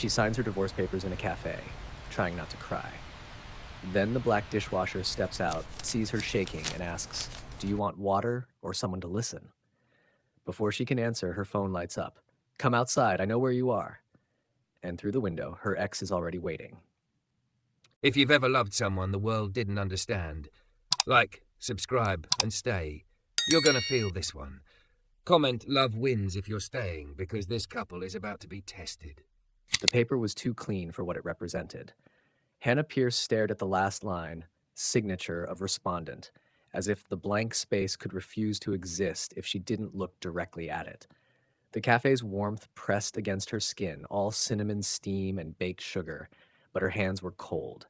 She signs her divorce papers in a cafe, trying not to cry. Then the black dishwasher steps out, sees her shaking, and asks, "Do you want water or someone to listen?" Before she can answer, her phone lights up. "Come outside, I know where you are." And through the window, her ex is already waiting. If you've ever loved someone the world didn't understand, like, subscribe, and stay, you're gonna feel this one. Comment love wins if you're staying, because this couple is about to be tested. The paper was too clean for what it represented. Hannah Pierce stared at the last line, signature of respondent, as if the blank space could refuse to exist if she didn't look directly at it. The cafe's warmth pressed against her skin, all cinnamon steam and baked sugar, but her hands were cold.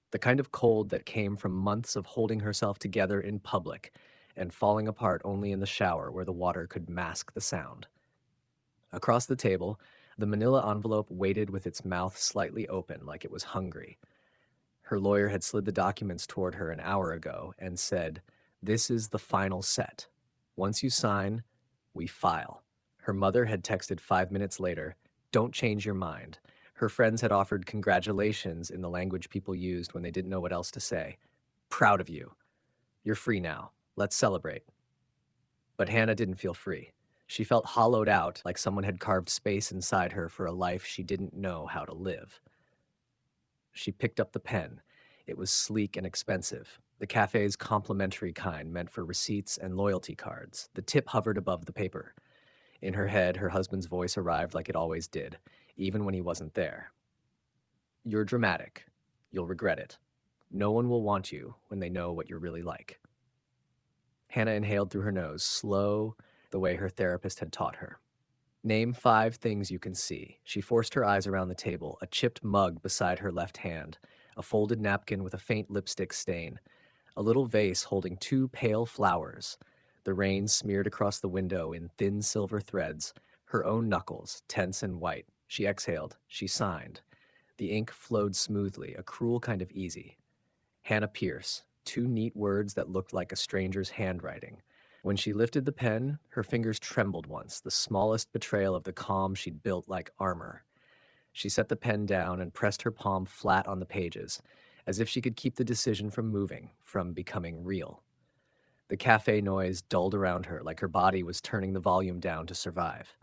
The kind of cold that came from months of holding herself together in public and falling apart only in the shower where the water could mask the sound. Across the table, the manila envelope waited with its mouth slightly open like it was hungry. Her lawyer had slid the documents toward her an hour ago and said, "This is the final set. Once you sign, we file." Her mother had texted 5 minutes later, "Don't change your mind." Her friends had offered congratulations in the language people used when they didn't know what else to say. "Proud of you. You're free now. Let's celebrate." But Hannah didn't feel free. She felt hollowed out, like someone had carved space inside her for a life she didn't know how to live. She picked up the pen. It was sleek and expensive, the cafe's complimentary kind meant for receipts and loyalty cards. The tip hovered above the paper. In her head, her husband's voice arrived like it always did, even when he wasn't there. "You're dramatic. You'll regret it. No one will want you when they know what you're really like." Hannah inhaled through her nose, slow, the way her therapist had taught her. "Name 5 things you can see." She forced her eyes around the table, a chipped mug beside her left hand, a folded napkin with a faint lipstick stain, a little vase holding 2 pale flowers, the rain smeared across the window in thin silver threads, her own knuckles, tense and white. She exhaled. She signed. The ink flowed smoothly, a cruel kind of easy. Hannah Pierce, 2 neat words that looked like a stranger's handwriting. When she lifted the pen, her fingers trembled once, the smallest betrayal of the calm she'd built like armor. She set the pen down and pressed her palm flat on the pages, as if she could keep the decision from moving, from becoming real. The cafe noise dulled around her, like her body was turning the volume down to survive.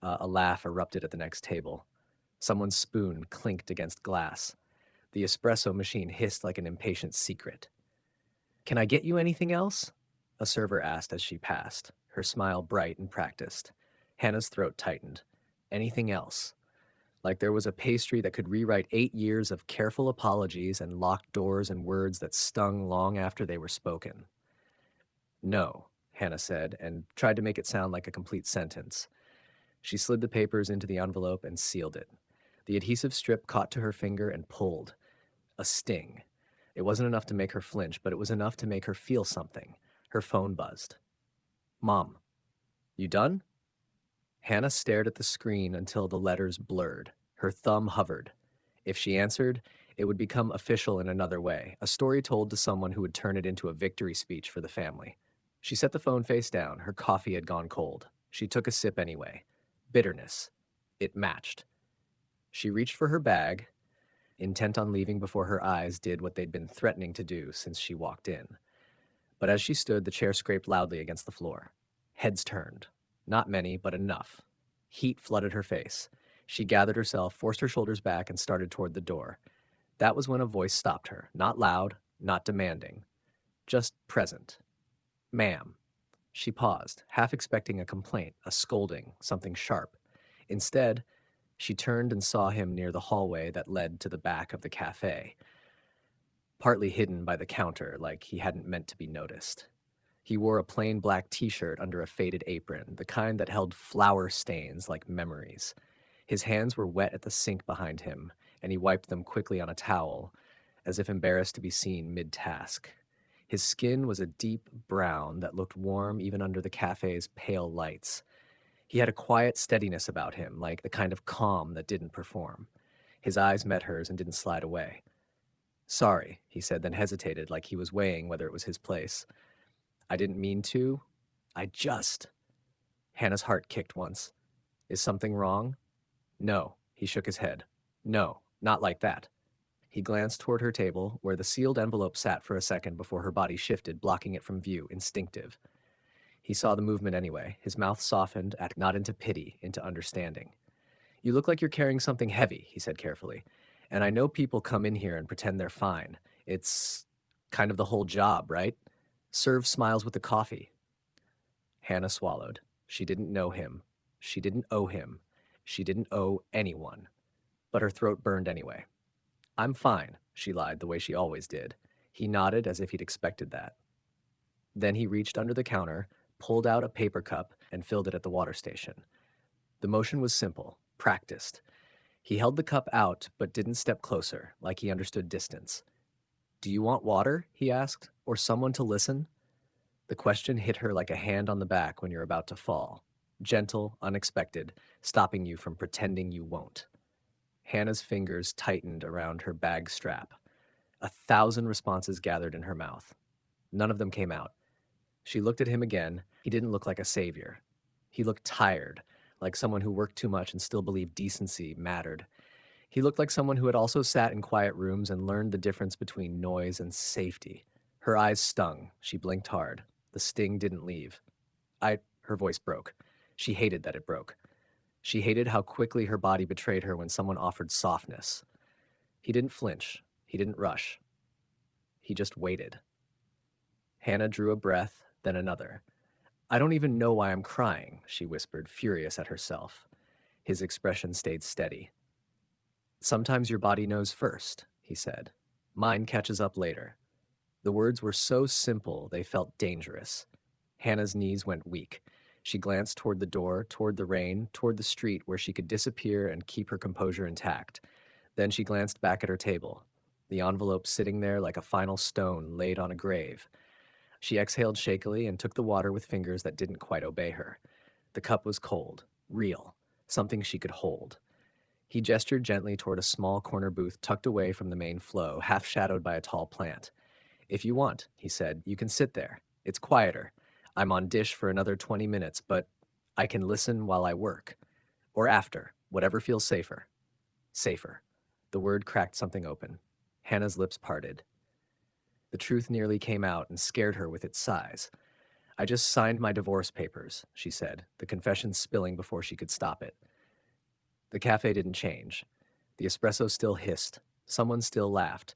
A laugh erupted at the next table. Someone's spoon clinked against glass. The espresso machine hissed like an impatient secret. "Can I get you anything else?" a server asked as she passed, her smile bright and practiced. Hannah's throat tightened. Anything else? Like there was a pastry that could rewrite 8 years of careful apologies and locked doors and words that stung long after they were spoken. "No," Hannah said, and tried to make it sound like a complete sentence. She slid the papers into the envelope and sealed it. The adhesive strip caught to her finger and pulled. A sting. It wasn't enough to make her flinch, but it was enough to make her feel something. Her phone buzzed. "Mom, you done?" Hannah stared at the screen until the letters blurred. Her thumb hovered. If she answered, it would become official in another way, a story told to someone who would turn it into a victory speech for the family. She set the phone face down. Her coffee had gone cold. She took a sip anyway. Bitterness. It matched. She reached for her bag, intent on leaving before her eyes did what they'd been threatening to do since she walked in. But as she stood, the chair scraped loudly against the floor. Heads turned. Not many, but enough. Heat flooded her face. She gathered herself, forced her shoulders back, and started toward the door. That was when a voice stopped her. Not loud, not demanding. Just present. "Ma'am." She paused, half expecting a complaint, a scolding, something sharp. Instead, she turned and saw him near the hallway that led to the back of the cafe, partly hidden by the counter like he hadn't meant to be noticed. He wore a plain black t-shirt under a faded apron, the kind that held flour stains like memories. His hands were wet at the sink behind him, and he wiped them quickly on a towel, as if embarrassed to be seen mid-task. His skin was a deep brown that looked warm even under the cafe's pale lights. He had a quiet steadiness about him, like the kind of calm that didn't perform. His eyes met hers and didn't slide away. "Sorry," he said, then hesitated like he was weighing whether it was his place. "I didn't mean to. I just..." Hannah's heart kicked once. "Is something wrong?" "No," He shook his head. No, not like that. He glanced toward her table, where the sealed envelope sat for a second before her body shifted, blocking it from view, instinctive. He saw the movement anyway. His mouth softened, not into pity, into understanding. You look like you're carrying something heavy, he said carefully. And I know people come in here and pretend they're fine. It's kind of the whole job, right? Serve smiles with the coffee. Hannah swallowed. She didn't know him. She didn't owe him. She didn't owe anyone. But her throat burned anyway. I'm fine, she lied the way she always did. He nodded as if he'd expected that. Then he reached under the counter, pulled out a paper cup, and filled it at the water station. The motion was simple, practiced. He held the cup out, but didn't step closer, like he understood distance. Do you want water? He asked, or someone to listen? The question hit her like a hand on the back when you're about to fall. Gentle, unexpected, stopping you from pretending you won't. Hannah's fingers tightened around her bag strap. 1,000 responses gathered in her mouth. None of them came out. She looked at him again. He didn't look like a savior. He looked tired, like someone who worked too much and still believed decency mattered. He looked like someone who had also sat in quiet rooms and learned the difference between noise and safety. Her eyes stung. She blinked hard. The sting didn't leave. Her voice broke. She hated that it broke. She hated how quickly her body betrayed her when someone offered softness. He didn't flinch. He didn't rush. He just waited. Hannah drew a breath, then another. I don't even know why I'm crying, she whispered, furious at herself. His expression stayed steady. Sometimes your body knows first, he said. Mine catches up later. The words were so simple they felt dangerous. Hannah's knees went weak. She glanced toward the door, toward the rain, toward the street where she could disappear and keep her composure intact. Then she glanced back at her table, the envelope sitting there like a final stone laid on a grave. She exhaled shakily and took the water with fingers that didn't quite obey her. The cup was cold, real, something she could hold. He gestured gently toward a small corner booth tucked away from the main flow, half shadowed by a tall plant. If you want, he said, you can sit there. It's quieter. I'm on dish for another 20 minutes, but I can listen while I work. Or after, whatever feels safer. Safer. The word cracked something open. Hannah's lips parted. The truth nearly came out and scared her with its size. I just signed my divorce papers, she said, the confession spilling before she could stop it. The cafe didn't change. The espresso still hissed. Someone still laughed.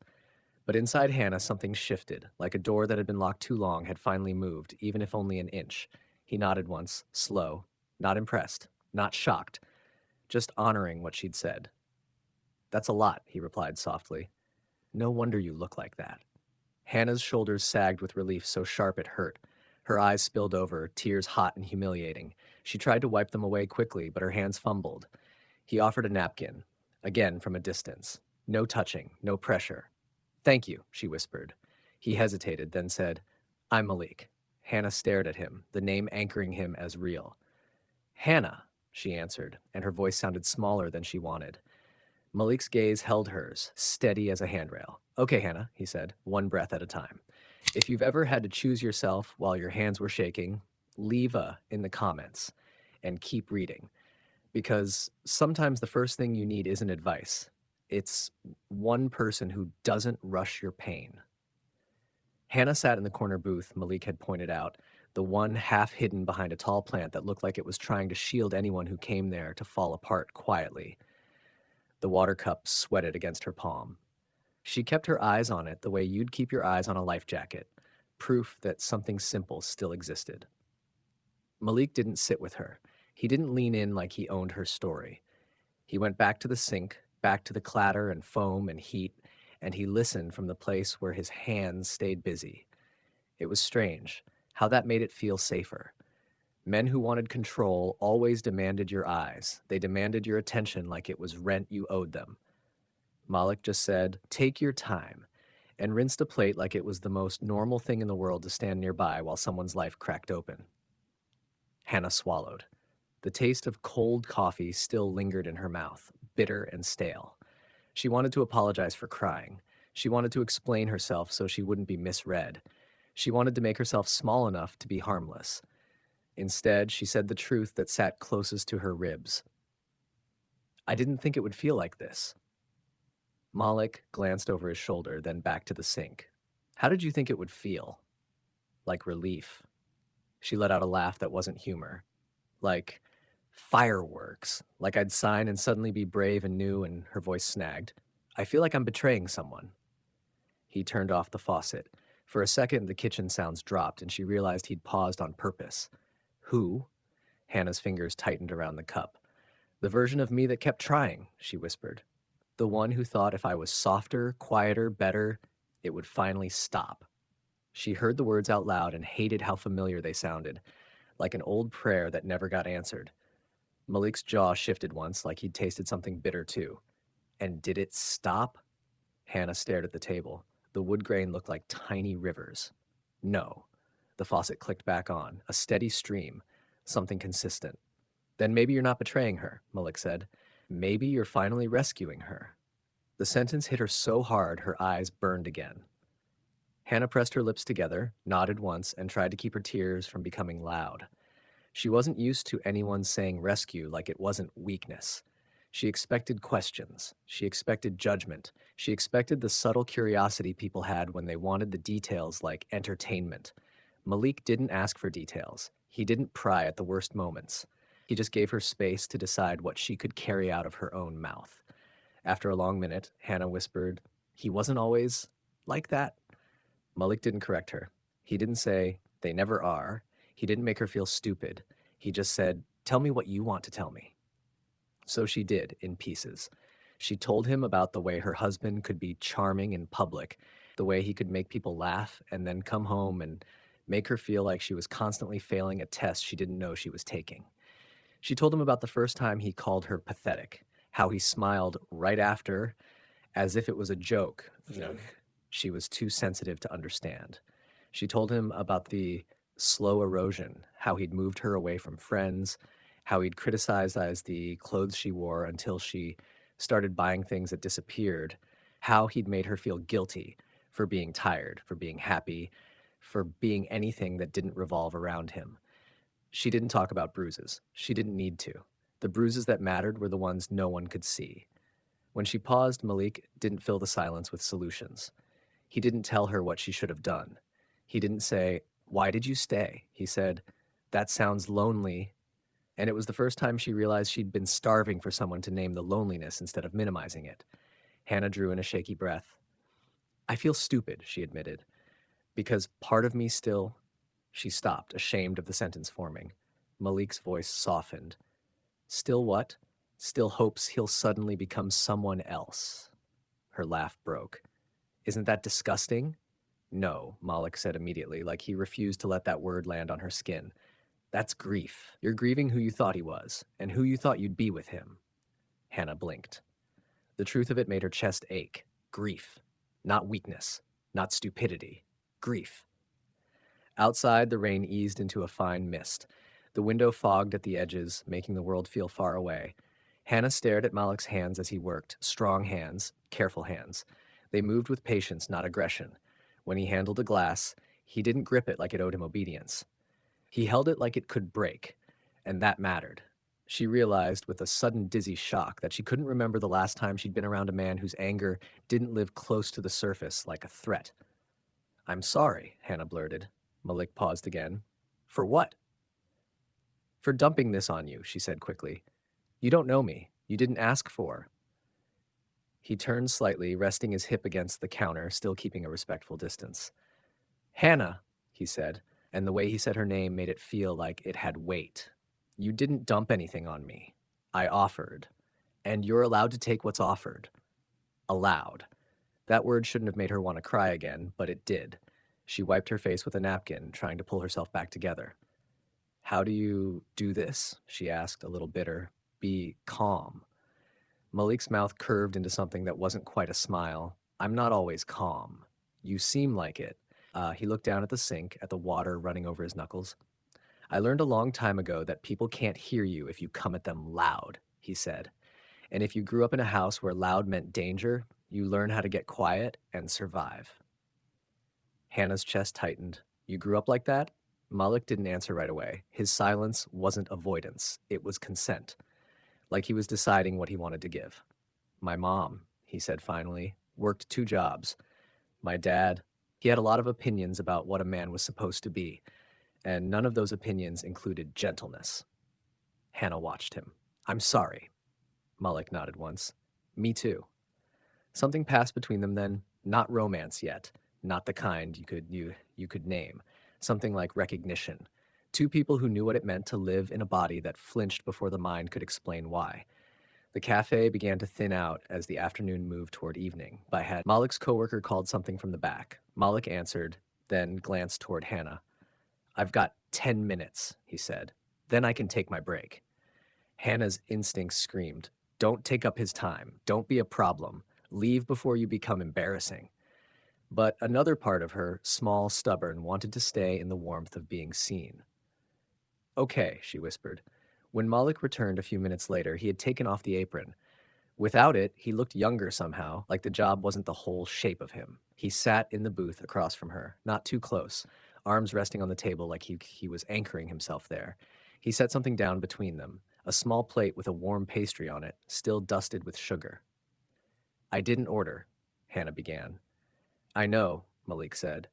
But inside Hannah, something shifted, like a door that had been locked too long had finally moved, even if only an inch. He nodded once, slow, not impressed, not shocked, just honoring what she'd said. That's a lot, he replied softly. No wonder you look like that. Hannah's shoulders sagged with relief so sharp it hurt. Her eyes spilled over, tears hot and humiliating. She tried to wipe them away quickly, but her hands fumbled. He offered a napkin, again from a distance. No touching, no pressure. Thank you, she whispered. He hesitated, then said, I'm Malik. Hannah stared at him, the name anchoring him as real. Hannah, she answered, and her voice sounded smaller than she wanted. Malik's gaze held hers, steady as a handrail. Okay, Hannah, he said, one breath at a time. If you've ever had to choose yourself while your hands were shaking, leave a in the comments and keep reading. Because sometimes the first thing you need isn't advice. It's one person who doesn't rush your pain. Hannah sat in the corner booth Malik had pointed out, the one half hidden behind a tall plant that looked like it was trying to shield anyone who came there to fall apart quietly. The water cup sweated against her palm. She kept her eyes on it the way you'd keep your eyes on a life jacket, proof that something simple still existed. Malik didn't sit with her. He didn't lean in like he owned her story. He went back to the sink, back to the clatter and foam and heat, and he listened from the place where his hands stayed busy. It was strange, how that made it feel safer. Men who wanted control always demanded your eyes. They demanded your attention like it was rent you owed them. Malik just said, take your time, and rinsed a plate like it was the most normal thing in the world to stand nearby while someone's life cracked open. Hannah swallowed. The taste of cold coffee still lingered in her mouth, bitter and stale. She wanted to apologize for crying. She wanted to explain herself so she wouldn't be misread. She wanted to make herself small enough to be harmless. Instead, she said the truth that sat closest to her ribs. I didn't think it would feel like this. Malik glanced over his shoulder, then back to the sink. How did you think it would feel? Like relief. She let out a laugh that wasn't humor. Like fireworks. Like I'd sign and suddenly be brave and new, and her voice snagged. I feel like I'm betraying someone. He turned off the faucet. For a second, the kitchen sounds dropped, and she realized he'd paused on purpose. Who? Hannah's fingers tightened around the cup. The version of me that kept trying, she whispered. The one who thought if I was softer, quieter, better, it would finally stop. She heard the words out loud and hated how familiar they sounded, like an old prayer that never got answered. Malik's jaw shifted once, like he'd tasted something bitter too. And did it stop? Hannah stared at the table. The wood grain looked like tiny rivers. No. The faucet clicked back on, a steady stream, something consistent. Then maybe you're not betraying her, Malik said. Maybe you're finally rescuing her. The sentence hit her so hard her eyes burned again. Hannah pressed her lips together, nodded once, and tried to keep her tears from becoming loud. She wasn't used to anyone saying rescue like it wasn't weakness. She expected questions. She expected judgment. She expected the subtle curiosity people had when they wanted the details like entertainment. Malik didn't ask for details. He didn't pry at the worst moments. He just gave her space to decide what she could carry out of her own mouth. After a long minute, Hannah whispered, "He wasn't always like that." Malik didn't correct her. He didn't say, "They never are." He didn't make her feel stupid. He just said, "Tell me what you want to tell me." So she did, in pieces. She told him about the way her husband could be charming in public, the way he could make people laugh and then come home and make her feel like she was constantly failing a test she didn't know she was taking. She told him about the first time he called her pathetic, how he smiled right after as if it was a joke. She was too sensitive to understand. She told him about the slow erosion, how he'd moved her away from friends, how he'd criticized as the clothes she wore until she started buying things that disappeared, how he'd made her feel guilty for being tired, for being happy, for being anything that didn't revolve around him. She didn't talk about bruises. She didn't need to. The bruises that mattered were the ones no one could see. When she paused, Malik didn't fill the silence with solutions. He didn't tell her what she should have done. He didn't say, "Why did you stay?" He said, "That sounds lonely." And it was the first time she realized she'd been starving for someone to name the loneliness instead of minimizing it. Hannah drew in a shaky breath. "I feel stupid," she admitted, "because part of me still—" She stopped, ashamed of the sentence forming. Malik's voice softened. "Still what? Still hopes he'll suddenly become someone else." Her laugh broke. "Isn't that disgusting?" "No," Malik said immediately, like he refused to let that word land on her skin. "That's grief. You're grieving who you thought he was, and who you thought you'd be with him." Hannah blinked. The truth of it made her chest ache. Grief. Not weakness. Not stupidity. Grief. Outside, the rain eased into a fine mist. The window fogged at the edges, making the world feel far away. Hannah stared at Malik's hands as he worked, strong hands, careful hands. They moved with patience, not aggression. When he handled a glass, he didn't grip it like it owed him obedience. He held it like it could break, and that mattered. She realized with a sudden dizzy shock that she couldn't remember the last time she'd been around a man whose anger didn't live close to the surface like a threat. "I'm sorry," Hannah blurted. Malik paused again. "For what?" "For dumping this on you," she said quickly. "You don't know me. You didn't ask for—" He turned slightly, resting his hip against the counter, still keeping a respectful distance. "Hannah," he said, and the way he said her name made it feel like it had weight. "You didn't dump anything on me. I offered. And you're allowed to take what's offered." Allowed. That word shouldn't have made her want to cry again, but it did. She wiped her face with a napkin, trying to pull herself back together. "How do you do this?" she asked, a little bitter. "Be calm." Malik's mouth curved into something that wasn't quite a smile. "I'm not always calm. You seem like it." He looked down at the sink, at the water running over his knuckles. "I learned a long time ago that people can't hear you if you come at them loud," he said. "And if you grew up in a house where loud meant danger, you learn how to get quiet and survive." Hannah's chest tightened. "You grew up like that?" Malik didn't answer right away. His silence wasn't avoidance. It was consent. like he was deciding what he wanted to give. My mom, he said finally, worked 2 jobs. My dad, he had a lot of opinions about what a man was supposed to be, and none of those opinions included gentleness. Hannah watched him. I'm sorry. Malik nodded once. Me too. Something passed between them then, not romance yet, not the kind you could name, something like recognition. 2 people who knew what it meant to live in a body that flinched before the mind could explain why. The cafe began to thin out as the afternoon moved toward evening. By had Malik's coworker called something from the back. Malik answered, then glanced toward Hannah. I've got 10 minutes, he said. Then I can take my break. Hannah's instincts screamed, don't take up his time. Don't be a problem. Leave before you become embarrassing. But another part of her, small, stubborn, wanted to stay in the warmth of being seen. Okay, she whispered. When Malik returned a few minutes later, he had taken off the apron. Without it, he looked younger somehow, like the job wasn't the whole shape of him. He sat in the booth across from her, not too close, arms resting on the table like he was anchoring himself there. He set something down between them, a small plate with a warm pastry on it, still dusted with sugar. I didn't order, Hannah began. I know, Malik said.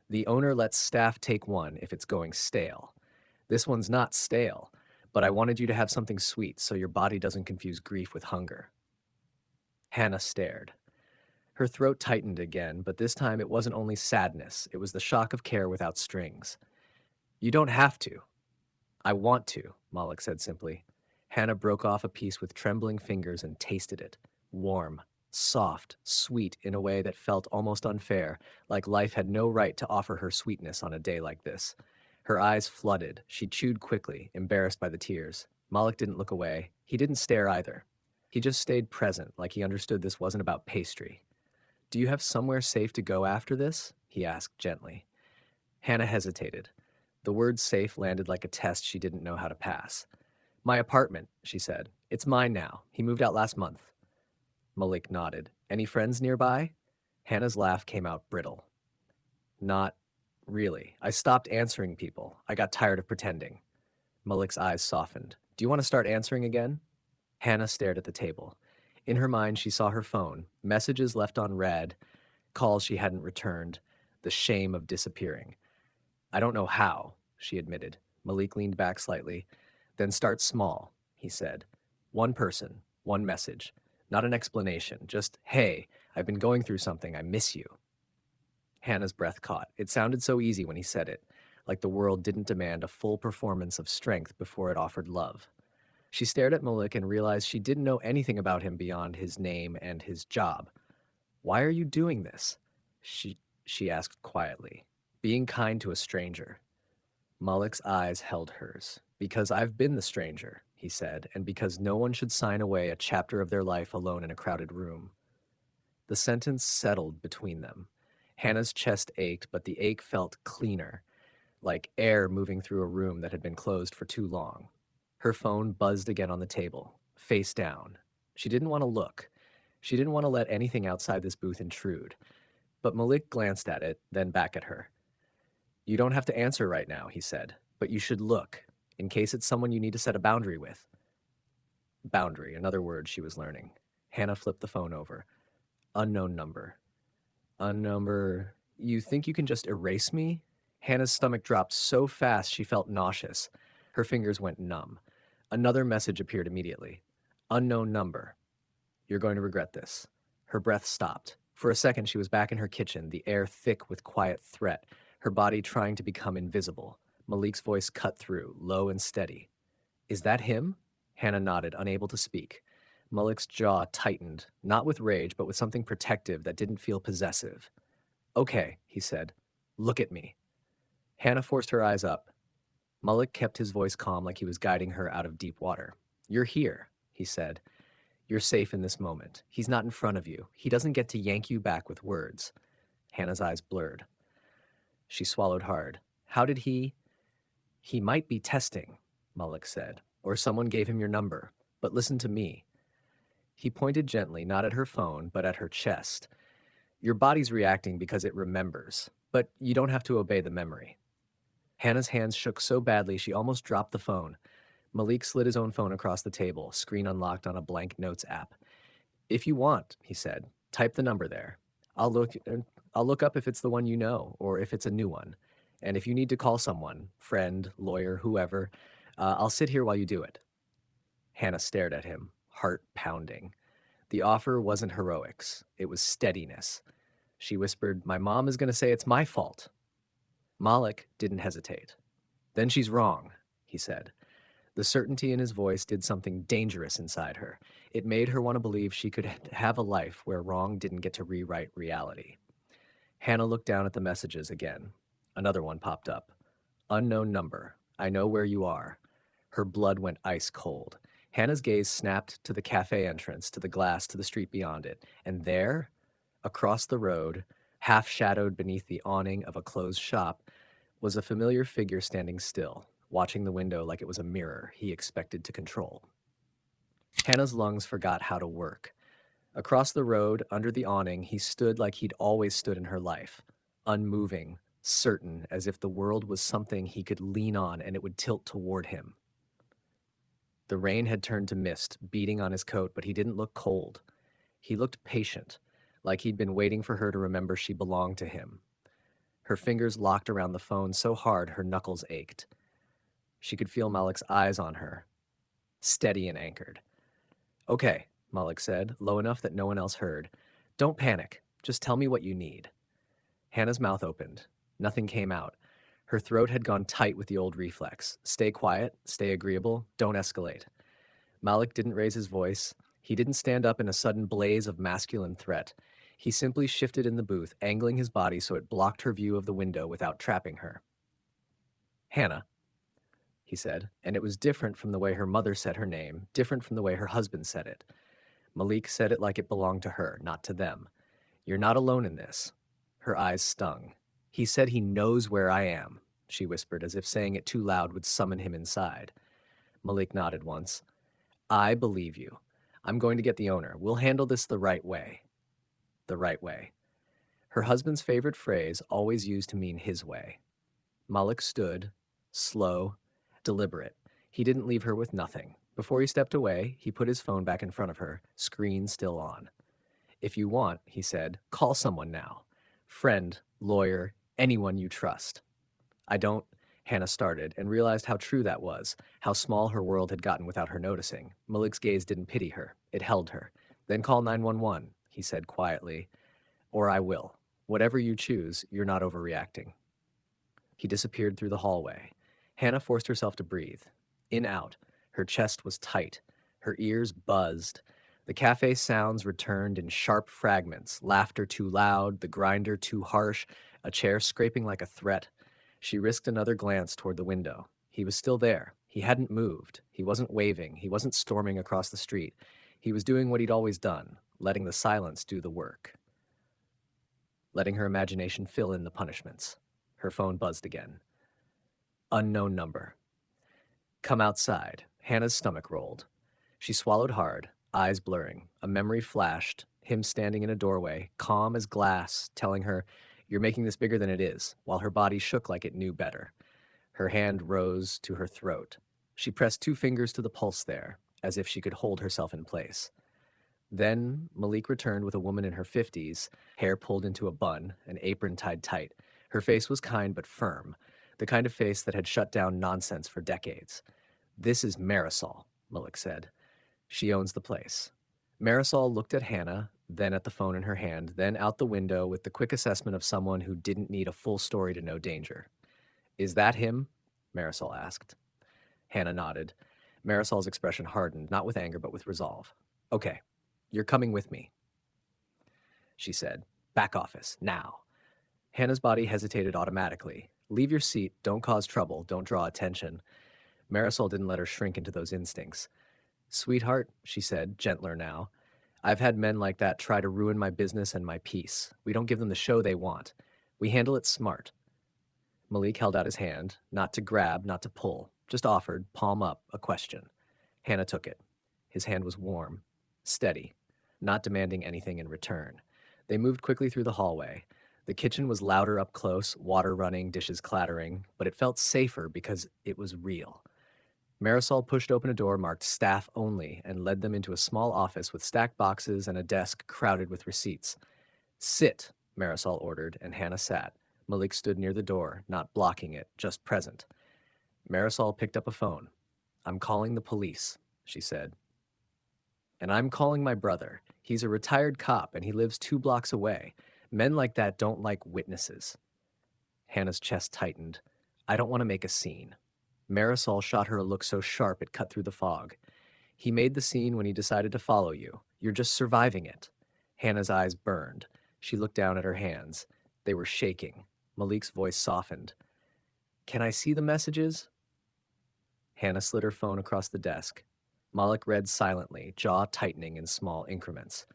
The owner lets staff take one if it's going stale. This one's not stale, but I wanted you to have something sweet so your body doesn't confuse grief with hunger. Hannah stared. Her throat tightened again, but this time it wasn't only sadness, it was the shock of care without strings. You don't have to. I want to, Malik said simply. Hannah broke off a piece with trembling fingers and tasted it. Warm, soft, sweet in a way that felt almost unfair, like life had no right to offer her sweetness on a day like this. Her eyes flooded. She chewed quickly, embarrassed by the tears. Malik didn't look away. He didn't stare either. He just stayed present, like he understood this wasn't about pastry. Do you have somewhere safe to go after this? He asked gently. Hannah hesitated. The word safe landed like a test she didn't know how to pass. My apartment, she said. It's mine now. He moved out last month. Malik nodded. Any friends nearby? Hannah's laugh came out brittle. Not really. I stopped answering people. I got tired of pretending. Malik's eyes softened. Do you want to start answering again? Hannah stared at the table. In her mind, she saw her phone, messages left on read, calls she hadn't returned, the shame of disappearing. I don't know how, she admitted. Malik leaned back slightly. Then start small, he said. One person, one message. Not an explanation, just, hey, I've been going through something, I miss you. Hannah's breath caught. It sounded so easy when he said it, like the world didn't demand a full performance of strength before it offered love. She stared at Malik and realized she didn't know anything about him beyond his name and his job. Why are you doing this? She asked quietly. Being kind to a stranger. Malik's eyes held hers. Because I've been the stranger, he said, and because no one should sign away a chapter of their life alone in a crowded room. The sentence settled between them. Hannah's chest ached, but the ache felt cleaner, like air moving through a room that had been closed for too long. Her phone buzzed again on the table, face down. She didn't want to look. She didn't want to let anything outside this booth intrude. But Malik glanced at it, then back at her. You don't have to answer right now, he said, but you should look, in case it's someone you need to set a boundary with. Boundary, another word she was learning. Hannah flipped the phone over. Unknown number. Unnumber. You think you can just erase me? Hannah's stomach dropped so fast she felt nauseous. Her fingers went numb. Another message appeared immediately. Unknown number. You're going to regret this. Her breath stopped. For a second, she was back in her kitchen, the air thick with quiet threat, her body trying to become invisible. Malik's voice cut through, low and steady. Is that him? Hannah nodded, unable to speak. Malik's jaw tightened, not with rage, but with something protective that didn't feel possessive. Okay, he said. Look at me. Hannah forced her eyes up. Malik kept his voice calm like he was guiding her out of deep water. You're here, he said. You're safe in this moment. He's not in front of you. He doesn't get to yank you back with words. Hannah's eyes blurred. She swallowed hard. How did he? He might be testing, Malik said, or someone gave him your number. But listen to me. He pointed gently, not at her phone, but at her chest. Your body's reacting because it remembers, but you don't have to obey the memory. Hannah's hands shook so badly she almost dropped the phone. Malik slid his own phone across the table, screen unlocked on a blank notes app. If you want, he said, type the number there. I'll look I'll look up if it's the one you know or if it's a new one. And if you need to call someone, friend, lawyer, whoever, I'll sit here while you do it. Hannah stared at him, heart pounding. The offer wasn't heroics, it was steadiness. She whispered, "My mom is going to say it's my fault." Malik didn't hesitate. "Then she's wrong," he said. The certainty in his voice did something dangerous inside her. It made her want to believe she could have a life where wrong didn't get to rewrite reality. Hannah looked down at the messages again. Another one popped up. "Unknown number. I know where you are." Her blood went ice cold. Hannah's gaze snapped to the cafe entrance, to the glass, to the street beyond it. And there, across the road, half shadowed beneath the awning of a closed shop, was a familiar figure standing still, watching the window like it was a mirror he expected to control. Hannah's lungs forgot how to work. Across the road, under the awning, he stood like he'd always stood in her life, unmoving, certain, as if the world was something he could lean on and it would tilt toward him. The rain had turned to mist, beating on his coat, but he didn't look cold. He looked patient, like he'd been waiting for her to remember she belonged to him. Her fingers locked around the phone so hard her knuckles ached. She could feel Malik's eyes on her, steady and anchored. "Okay," Malik said, low enough that no one else heard. "Don't panic. Just tell me what you need." Hannah's mouth opened. Nothing came out. Her throat had gone tight with the old reflex. Stay quiet, stay agreeable, don't escalate. Malik didn't raise his voice. He didn't stand up in a sudden blaze of masculine threat. He simply shifted in the booth, angling his body so it blocked her view of the window without trapping her. "Hannah," he said, and it was different from the way her mother said her name, different from the way her husband said it. Malik said it like it belonged to her, not to them. "You're not alone in this." Her eyes stung. "He said he knows where I am," she whispered, as if saying it too loud would summon him inside. Malik nodded once. "I believe you. I'm going to get the owner. We'll handle this the right way." The right way. Her husband's favorite phrase, always used to mean his way. Malik stood, slow, deliberate. He didn't leave her with nothing. Before he stepped away, he put his phone back in front of her, screen still on. "If you want," he said, "call someone now. Friend, lawyer, anyone you trust." "I don't," Hannah started, and realized how true that was, how small her world had gotten without her noticing. Malik's gaze didn't pity her. It held her. "Then call 911, he said quietly. "Or I will. Whatever you choose, you're not overreacting." He disappeared through the hallway. Hannah forced herself to breathe. In, out. Her chest was tight. Her ears buzzed. The cafe sounds returned in sharp fragments, laughter too loud, the grinder too harsh, a chair scraping like a threat. She risked another glance toward the window. He was still there. He hadn't moved. He wasn't waving. He wasn't storming across the street. He was doing what he'd always done, letting the silence do the work. Letting her imagination fill in the punishments. Her phone buzzed again. Unknown number. "Come outside." Hannah's stomach rolled. She swallowed hard, eyes blurring. A memory flashed, him standing in a doorway, calm as glass, telling her, "You're making this bigger than it is," while her body shook like it knew better. Her hand rose to her throat. She pressed 2 fingers to the pulse there, as if she could hold herself in place. Then Malik returned with a woman in her 50s, hair pulled into a bun, an apron tied tight. Her face was kind but firm, the kind of face that had shut down nonsense for decades. "This is Marisol," Malik said. "She owns the place." Marisol looked at Hannah, then at the phone in her hand, then out the window with the quick assessment of someone who didn't need a full story to know danger. "Is that him?" Marisol asked. Hannah nodded. Marisol's expression hardened, not with anger but with resolve. "Okay, you're coming with me," she said. "Back office, now." Hannah's body hesitated automatically. "Leave your seat, don't cause trouble, don't draw attention." Marisol didn't let her shrink into those instincts. "Sweetheart," she said, gentler now, "I've had men like that try to ruin my business and my peace. We don't give them the show they want. We handle it smart." Malik held out his hand, not to grab, not to pull, just offered, palm up, a question. Hannah took it. His hand was warm, steady, not demanding anything in return. They moved quickly through the hallway. The kitchen was louder up close, water running, dishes clattering, but it felt safer because it was real. Marisol pushed open a door marked staff only and led them into a small office with stacked boxes and a desk crowded with receipts. Sit, Marisol ordered, and Hannah sat. Malik stood near the door, not blocking it, just present. Marisol picked up a phone. I'm calling the police, she said. And I'm calling my brother. He's a retired cop and he lives 2 blocks away. Men like that don't like witnesses. Hannah's chest tightened. I don't want to make a scene. Marisol shot her a look so sharp it cut through the fog. He made the scene when he decided to follow you. You're just surviving it. Hannah's eyes burned. She looked down at her hands. They were shaking. Malik's voice softened. Can I see the messages? Hannah slid her phone across the desk. Malik read silently, jaw tightening in small increments.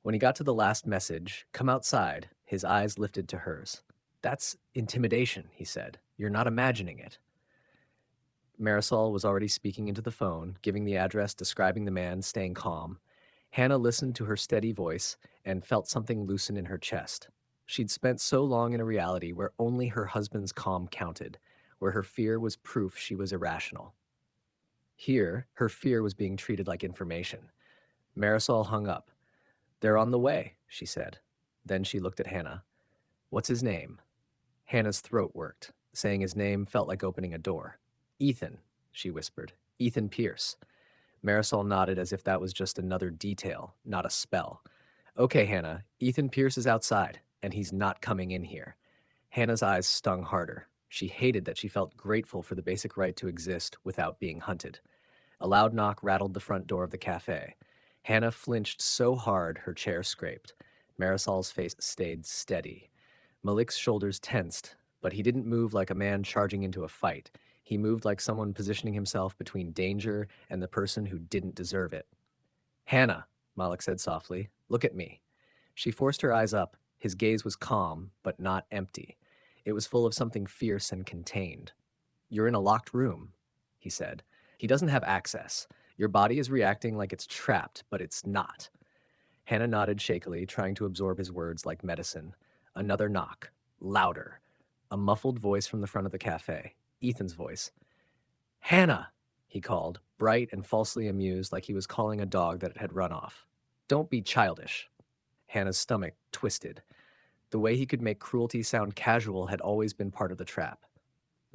When he got to the last message, come outside, his eyes lifted to hers. That's intimidation, he said. You're not imagining it. Marisol was already speaking into the phone, giving the address, describing the man, staying calm. Hannah listened to her steady voice and felt something loosen in her chest. She'd spent so long in a reality where only her husband's calm counted, where her fear was proof she was irrational. Here, her fear was being treated like information. Marisol hung up. They're on the way, she said. Then she looked at Hannah. What's his name? Hannah's throat worked. Saying his name felt like opening a door. Ethan, she whispered. Ethan Pierce. Marisol nodded as if that was just another detail, not a spell. Okay, Hannah, Ethan Pierce is outside, and he's not coming in here. Hannah's eyes stung harder. She hated that she felt grateful for the basic right to exist without being hunted. A loud knock rattled the front door of the cafe. Hannah flinched so hard her chair scraped. Marisol's face stayed steady. Malik's shoulders tensed, but he didn't move like a man charging into a fight. He moved like someone positioning himself between danger and the person who didn't deserve it. Hannah, Malik said softly, look at me. She forced her eyes up. His gaze was calm, but not empty. It was full of something fierce and contained. You're in a locked room, he said. He doesn't have access. Your body is reacting like it's trapped, but it's not. Hannah nodded shakily, trying to absorb his words like medicine. Another knock. Louder. A muffled voice from the front of the cafe. Ethan's voice. Hannah, he called, bright and falsely amused like he was calling a dog that had run off. Don't be childish. Hannah's stomach twisted. The way he could make cruelty sound casual had always been part of the trap.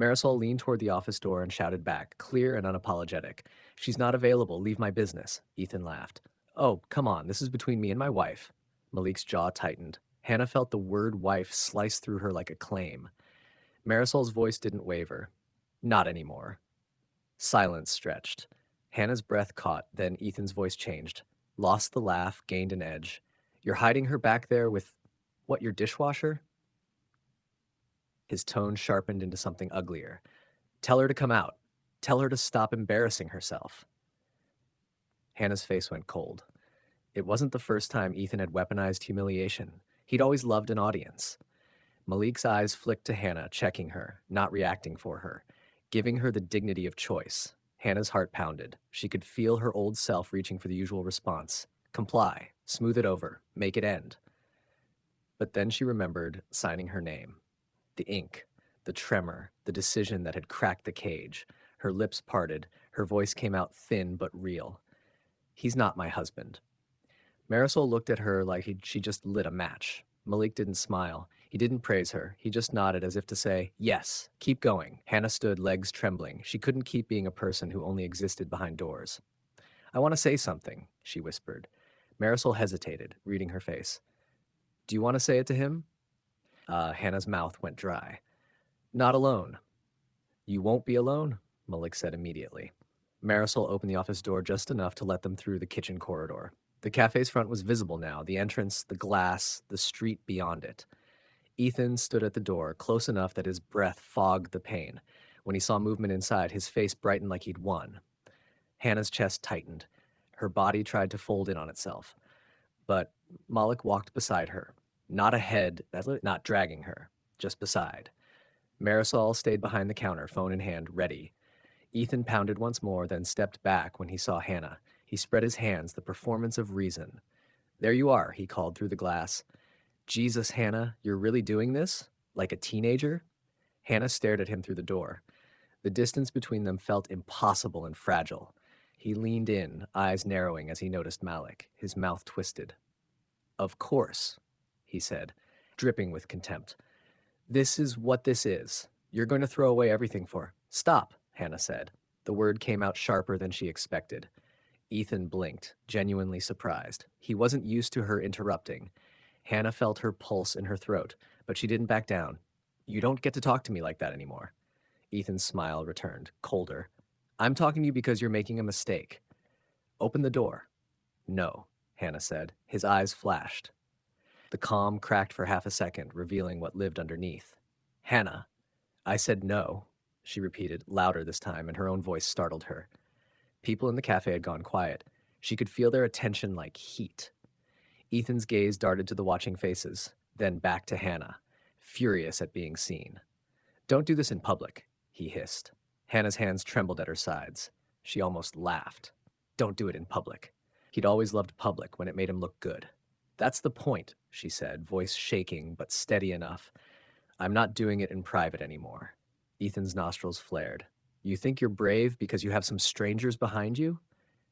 Marisol leaned toward the office door and shouted back, clear and unapologetic. She's not available. Leave my business. Ethan laughed. Oh, come on. This is between me and my wife. Malik's jaw tightened. Hannah felt the word wife slice through her like a claim. Marisol's voice didn't waver. Not anymore. Silence stretched. Hannah's breath caught, then Ethan's voice changed. Lost the laugh, gained an edge. You're hiding her back there with, what, your dishwasher? His tone sharpened into something uglier. Tell her to come out. Tell her to stop embarrassing herself. Hannah's face went cold. It wasn't the first time Ethan had weaponized humiliation. He'd always loved an audience. Malik's eyes flicked to Hannah, checking her, not reacting for her, giving her the dignity of choice. Hannah's heart pounded. She could feel her old self reaching for the usual response. Comply, smooth it over, make it end. But then she remembered signing her name. The ink, the tremor, the decision that had cracked the cage. Her lips parted. Her voice came out thin but real. He's not my husband. Marisol looked at her like she just lit a match. Malik didn't smile. He didn't praise her. He just nodded as if to say, yes, keep going. Hannah stood, legs trembling. She couldn't keep being a person who only existed behind doors. I want to say something, she whispered. Marisol hesitated, reading her face. Do you want to say it to him? Hannah's mouth went dry. Not alone. You won't be alone, Malik said immediately. Marisol opened the office door just enough to let them through the kitchen corridor. The cafe's front was visible now, the entrance, the glass, the street beyond it. Ethan stood at the door, close enough that his breath fogged the pain. When he saw movement inside, his face brightened like he'd won. Hannah's chest tightened. Her body tried to fold in on itself. But Malik walked beside her. Not ahead, not dragging her, just beside. Marisol stayed behind the counter, phone in hand, ready. Ethan pounded once more, then stepped back when he saw Hannah. He spread his hands, the performance of reason. There you are, he called through the glass. Jesus, Hannah, you're really doing this? Like a teenager? Hannah stared at him through the door. The distance between them felt impossible and fragile. He leaned in, eyes narrowing as he noticed Malik, his mouth twisted. "Of course," he said, dripping with contempt. "This is what this is. You're going to throw away everything for—" "Stop," Hannah said. The word came out sharper than she expected. Ethan blinked, genuinely surprised. He wasn't used to her interrupting. Hannah felt her pulse in her throat, but she didn't back down. "You don't get to talk to me like that anymore." Ethan's smile returned, colder. "I'm talking to you because you're making a mistake. Open the door." "No," Hannah said. His eyes flashed. The calm cracked for half a second, revealing what lived underneath. "Hannah, I said no," she repeated, louder this time, and her own voice startled her. People in the cafe had gone quiet. She could feel their attention like heat. Ethan's gaze darted to the watching faces, then back to Hannah, furious at being seen. "Don't do this in public," he hissed. Hannah's hands trembled at her sides. She almost laughed. "Don't do it in public." He'd always loved public when it made him look good. "That's the point," she said, voice shaking but steady enough. "I'm not doing it in private anymore." Ethan's nostrils flared. "You think you're brave because you have some strangers behind you?"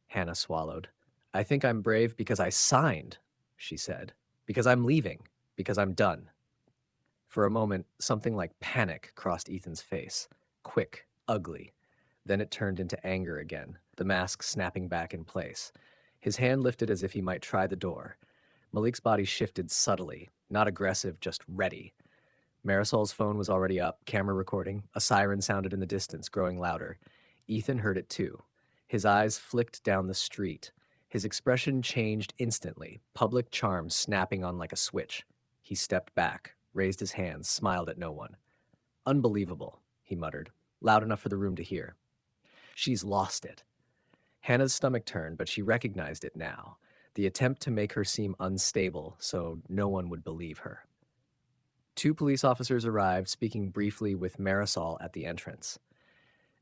Hannah swallowed. "I think I'm brave because I signed," she said. "Because I'm leaving. Because I'm done." For a moment, something like panic crossed Ethan's face. Quick, ugly. Then it turned into anger again, the mask snapping back in place. His hand lifted as if he might try the door. Malik's body shifted subtly, not aggressive, just ready. Marisol's phone was already up, camera recording. A siren sounded in the distance, growing louder. Ethan heard it too. His eyes flicked down the street. His expression changed instantly, public charm snapping on like a switch. He stepped back, raised his hands, smiled at no one. "Unbelievable," he muttered, loud enough for the room to hear. "She's lost it." Hannah's stomach turned, but she recognized it now. The attempt to make her seem unstable so no one would believe her. Two police officers arrived, speaking briefly with Marisol at the entrance.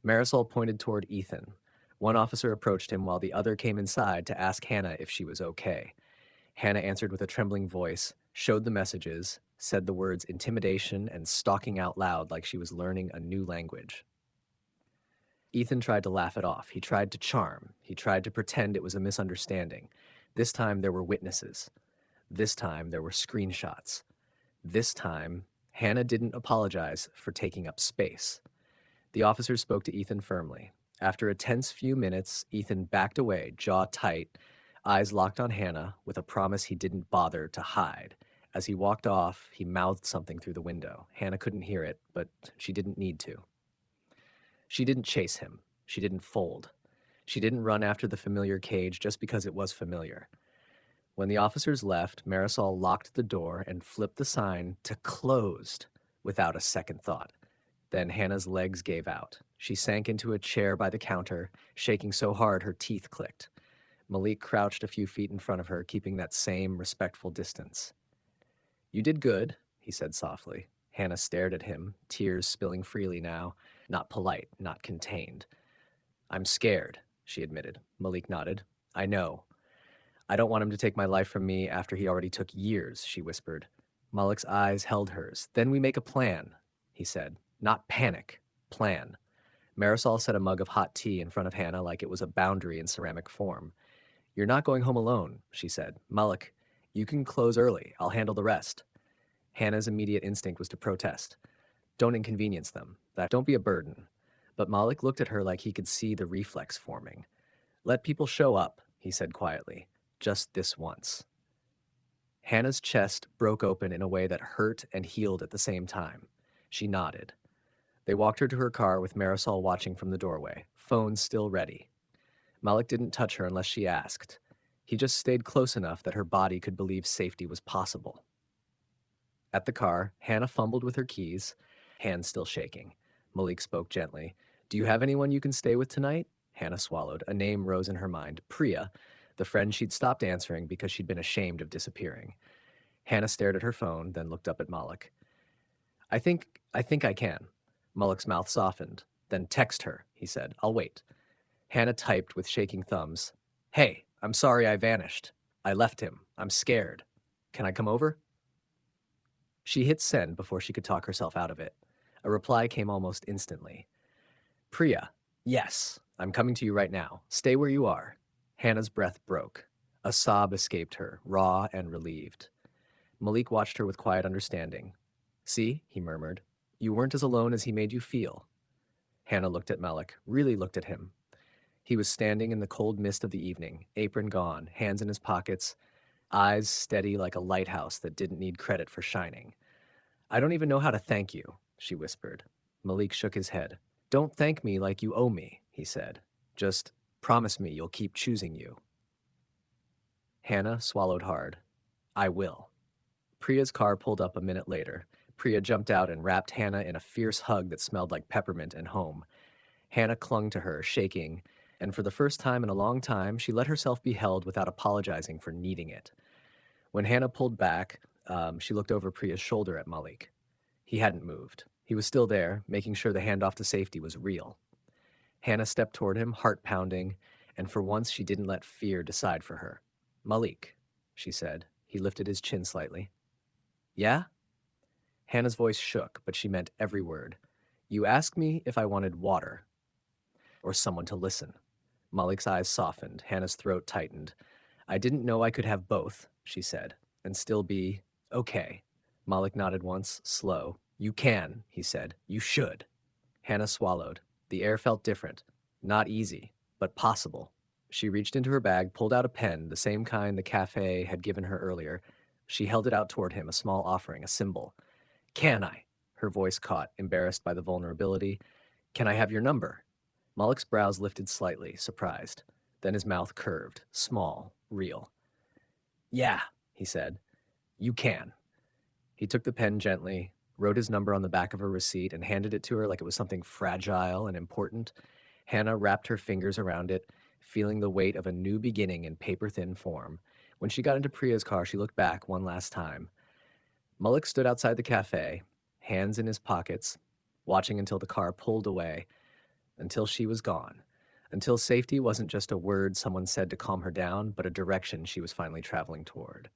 Marisol pointed toward Ethan. One officer approached him while the other came inside to ask Hannah if she was okay. Hannah answered with a trembling voice, showed the messages, said the words intimidation and stalking out loud like she was learning a new language. Ethan tried to laugh it off. He tried to charm. He tried to pretend it was a misunderstanding. This time there were witnesses. This time there were screenshots. This time, Hannah didn't apologize for taking up space. The officer spoke to Ethan firmly. After a tense few minutes, Ethan backed away, jaw tight, eyes locked on Hannah, with a promise he didn't bother to hide. As he walked off, he mouthed something through the window. Hannah couldn't hear it, but she didn't need to. She didn't chase him. She didn't fold. She didn't run after the familiar cage just because it was familiar. When the officers left, Marisol locked the door and flipped the sign to closed without a second thought. Then Hannah's legs gave out. She sank into a chair by the counter, shaking so hard her teeth clicked. Malik crouched a few feet in front of her, keeping that same respectful distance. "You did good," he said softly. Hannah stared at him, tears spilling freely now, not polite, not contained. "I'm scared," she admitted. Malik nodded. "I know. I don't want him to take my life from me after he already took years," she whispered. Malik's eyes held hers. "Then we make a plan," he said. "Not panic. Plan." Marisol set a mug of hot tea in front of Hannah like it was a boundary in ceramic form. "You're not going home alone," she said. "Malik, you can close early. I'll handle the rest." Hannah's immediate instinct was to protest. "Don't inconvenience them. Don't be a burden." But Malik looked at her like he could see the reflex forming. "Let people show up," he said quietly. "Just this once." Hannah's chest broke open in a way that hurt and healed at the same time. She nodded. They walked her to her car with Marisol watching from the doorway, phone still ready. Malik didn't touch her unless she asked. He just stayed close enough that her body could believe safety was possible. At the car, Hannah fumbled with her keys, hands still shaking. Malik spoke gently. "Do you have anyone you can stay with tonight?" Hannah swallowed. A name rose in her mind. Priya, the friend she'd stopped answering because she'd been ashamed of disappearing. Hannah stared at her phone, then looked up at Malik. I think I can." Malik's mouth softened. "Then text her," he said. "I'll wait." Hannah typed with shaking thumbs. "Hey, I'm sorry I vanished. I left him. I'm scared. Can I come over?" She hit send before she could talk herself out of it. A reply came almost instantly. Priya, yes, I'm coming to you right now. Stay where you are. Hannah's breath broke. A sob escaped her, raw and relieved. Malik watched her with quiet understanding. See, he murmured, you weren't as alone as he made you feel. Hannah looked at Malik, really looked at him. He was standing in the cold mist of the evening, apron gone, hands in his pockets, eyes steady like a lighthouse that didn't need credit for shining. I don't even know how to thank you, she whispered. Malik shook his head. Don't thank me like you owe me, he said. Just promise me you'll keep choosing you. Hannah swallowed hard. I will. Priya's car pulled up a minute later. Priya jumped out and wrapped Hannah in a fierce hug that smelled like peppermint and home. Hannah clung to her, shaking, and for the first time in a long time, she let herself be held without apologizing for needing it. When Hannah pulled back, she looked over Priya's shoulder at Malik. He hadn't moved. He was still there, making sure the handoff to safety was real. Hannah stepped toward him, heart pounding, and for once she didn't let fear decide for her. Malik, she said. He lifted his chin slightly. Yeah? Hannah's voice shook, but she meant every word. You asked me if I wanted water or someone to listen. Malik's eyes softened. Hannah's throat tightened. I didn't know I could have both, she said, and still be okay. Malik nodded once, slow. You can, he said. You should. Hannah swallowed. The air felt different. Not easy, but possible. She reached into her bag, pulled out a pen, the same kind the café had given her earlier. She held it out toward him, a small offering, a symbol. Can I? Her voice caught, embarrassed by the vulnerability. Can I have your number? Malik's brows lifted slightly, surprised. Then his mouth curved, small, real. Yeah, he said. You can. He took the pen gently, wrote his number on the back of her receipt, and handed it to her like it was something fragile and important. Hannah wrapped her fingers around it, feeling the weight of a new beginning in paper-thin form. When she got into Priya's car, she looked back one last time. Malik stood outside the cafe, hands in his pockets, watching until the car pulled away, until she was gone, until safety wasn't just a word someone said to calm her down, but a direction she was finally traveling toward.